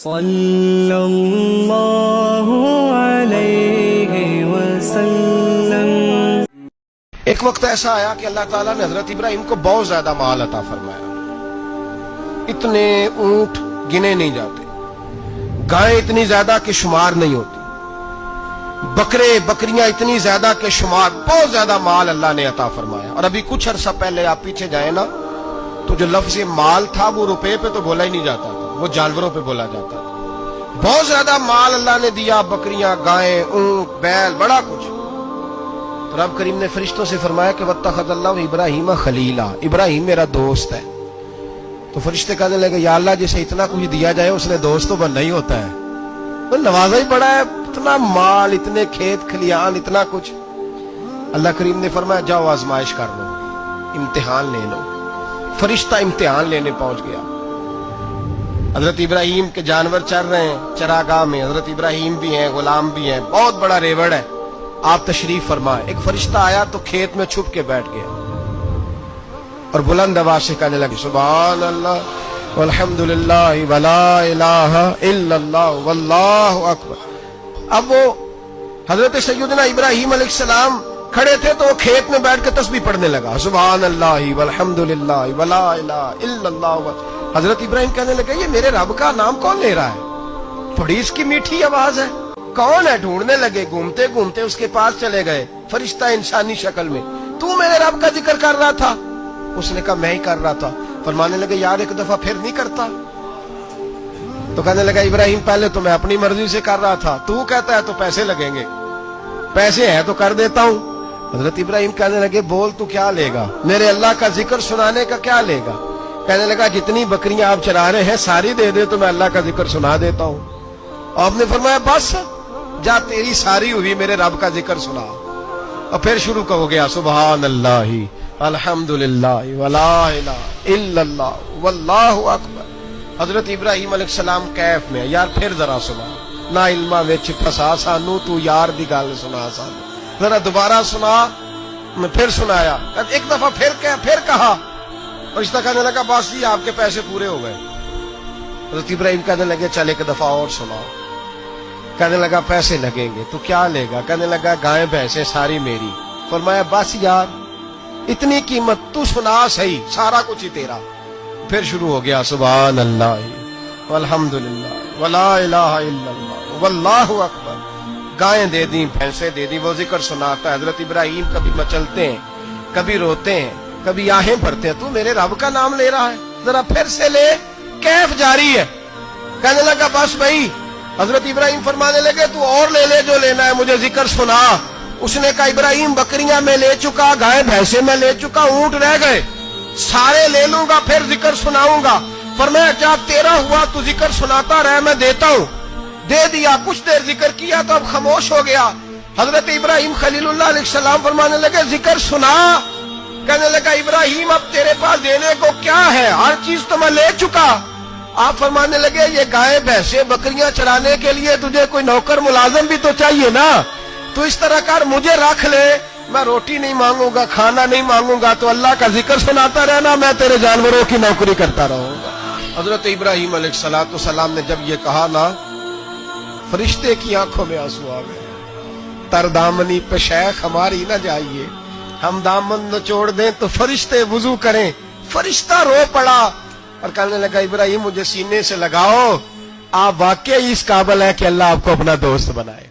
صلی اللہ علیہ وسلم۔ ایک وقت ایسا آیا کہ اللہ تعالیٰ نے حضرت ابراہیم کو بہت زیادہ مال عطا فرمایا، اتنے اونٹ گنے نہیں جاتے، گائیں اتنی زیادہ کہ شمار نہیں ہوتی، بکرے بکریاں اتنی زیادہ کہ شمار، بہت زیادہ مال اللہ نے عطا فرمایا۔ اور ابھی کچھ عرصہ پہلے آپ پیچھے جائیں نا تو جو لفظ مال تھا وہ روپے پہ تو بولا ہی نہیں جاتا تھا، وہ جانوروں پہ بولا جاتا تھا۔ بہت زیادہ مال اللہ نے دیا، بکریاں گائیں اونٹ بیل بڑا کچھ۔ تو رب کریم نے فرشتوں سے فرمایا کہ واتخذ اللہ ابراہیم خلیلا، ابراہیم میرا دوست ہے۔ تو فرشتے کہنے لگے یا اللہ جسے اتنا کچھ دیا جائے اس نے دوست تو بننا ہی ہوتا ہے، وہ نوازا ہی بڑا ہے، اتنا مال، اتنے کھیت کھلیان، اتنا کچھ۔ اللہ کریم نے فرمایا جاؤ آزمائش کر لو، امتحان لے لو۔ فرشتہ امتحان لینے پہنچ گیا۔ حضرت ابراہیم کے جانور چر رہے ہیں چراگاہ میں، حضرت ابراہیم بھی ہیں، غلام بھی ہیں، بہت بڑا ریوڑ ہے۔ آپ تشریف فرمائے، ایک فرشتہ آیا تو کھیت میں چھپ کے بیٹھ گیا اور بلند آواز سے کہنے لگے سبحان اللہ والحمدللہ ولا الہ الا اللہ واللہ اکبر۔ اب وہ حضرت سیدنا ابراہیم علیہ السلام کھڑے تھے تو وہ کھیت میں بیٹھ کے تسبیح پڑھنے لگا، سبحان اللہ والحمدللہ ولا الہ الا اللہ۔ حضرت ابراہیم کہنے لگے یہ میرے رب کا نام کون لے رہا ہے، بڑی اس کی میٹھی آواز ہے، کون ہے؟ ڈھونڈنے لگے، گھومتے گھومتے اس کے پاس چلے گئے، فرشتہ انسانی شکل میں، تو میرے رب کا ذکر کر رہا تھا؟ اس نے کہا میں ہی کر رہا تھا۔ فرمانے لگے یار ایک دفعہ پھر نہیں کرتا؟ تو کہنے لگا ابراہیم پہلے تو میں اپنی مرضی سے کر رہا تھا، تو کہتا ہے تو پیسے لگیں گے، پیسے ہیں تو کر دیتا ہوں۔ حضرت ابراہیم کہنے لگے بول تو کیا لے گا، میرے اللہ کا ذکر سنانے کا کیا لے گا؟ کہنے لگا جتنی بکریاں آپ چرا رہے ہیں ساری دے دے تو میں اللہ کا ذکر سنا دیتا ہوں۔ آپ نے فرمایا بس جا تیری ساری ہوئی، میرے رب کا ذکر سنا۔ اور پھر شروع ہو گیا سبحان اللہ الحمدللہ ولا الہ الا اللہ واللہ اکبر۔ حضرت ابراہیم علیہ السلام کیف میں، یار پھر ذرا سنا، نا علما وچ پھسا سانو، تو یار دی گل سنا سانو، ذرا دوبارہ سنا۔ میں پھر سنایا، ایک دفعہ پھر کہا، فرشتہ کہنے لگا بس جی آپ کے پیسے پورے ہو گئے۔ حضرت ابراہیم کہنے لگے چل ایک دفعہ اور سناؤ۔ کہنے لگا پیسے لگیں گے، تو کیا لے گا؟ کہنے لگا گائیں بھینسیں ساری میری۔ فرمایا بس یار اتنی قیمت، تو سنا صحیح، سارا کچھ ہی تیرا۔ پھر شروع ہو گیا سبحان اللہ والحمدللہ ولا الہ الا اللہ واللہ اکبر۔ گائیں دے دیں، بھینسیں دے دیں، وہ ذکر سناتا ہے۔ حضرت ابراہیم کبھی مچلتے ہیں، کبھی روتے ہیں، کبھی آہیں بھرتے ہیں، تو میرے رب کا نام لے رہا ہے، ذرا پھر سے لے۔ کیف جاری ہے۔ کہنے لگا بس بھائی۔ حضرت ابراہیم فرمانے لگے تو اور لے لے جو لینا ہے، مجھے ذکر سنا۔ اس نے کہا ابراہیم بکریاں میں لے چکا، گائے بھینسے میں لے چکا، اونٹ رہ گئے، سارے لے لوں گا پھر ذکر سناؤں گا۔ فرمایا جا تیرا ہوا تو ذکر سناتا رہ، میں دیتا ہوں۔ دے دیا، کچھ دیر ذکر کیا تو اب خاموش ہو گیا۔ حضرت ابراہیم خلیل اللہ علیہ السلام فرمانے لگے ذکر سنا۔ کہنے لگا ابراہیم اب تیرے پاس دینے کو کیا ہے، ہر چیز تو میں لے چکا۔ آپ فرمانے لگے یہ گائے بھینسیں بکریاں چرانے کے لیے تجھے کوئی نوکر ملازم بھی تو چاہیے نا، تو اس طرح کر مجھے رکھ لے، میں روٹی نہیں مانگوں گا، کھانا نہیں مانگوں گا، تو اللہ کا ذکر سناتا رہنا، میں تیرے جانوروں کی نوکری کرتا رہوں گا۔ حضرت ابراہیم علیہ السلام نے جب یہ کہا نا، فرشتے کی آنکھوں میں آنسو آ گئے۔ تر دامنی پہ شیخ ہماری نہ جائیے، ہم دامن نچوڑ دیں تو فرشتے وضو کریں۔ فرشتہ رو پڑا اور کہنے لگا ابراہیم مجھے سینے سے لگاؤ، آپ واقعی اس قابل ہیں کہ اللہ آپ کو اپنا دوست بنائے۔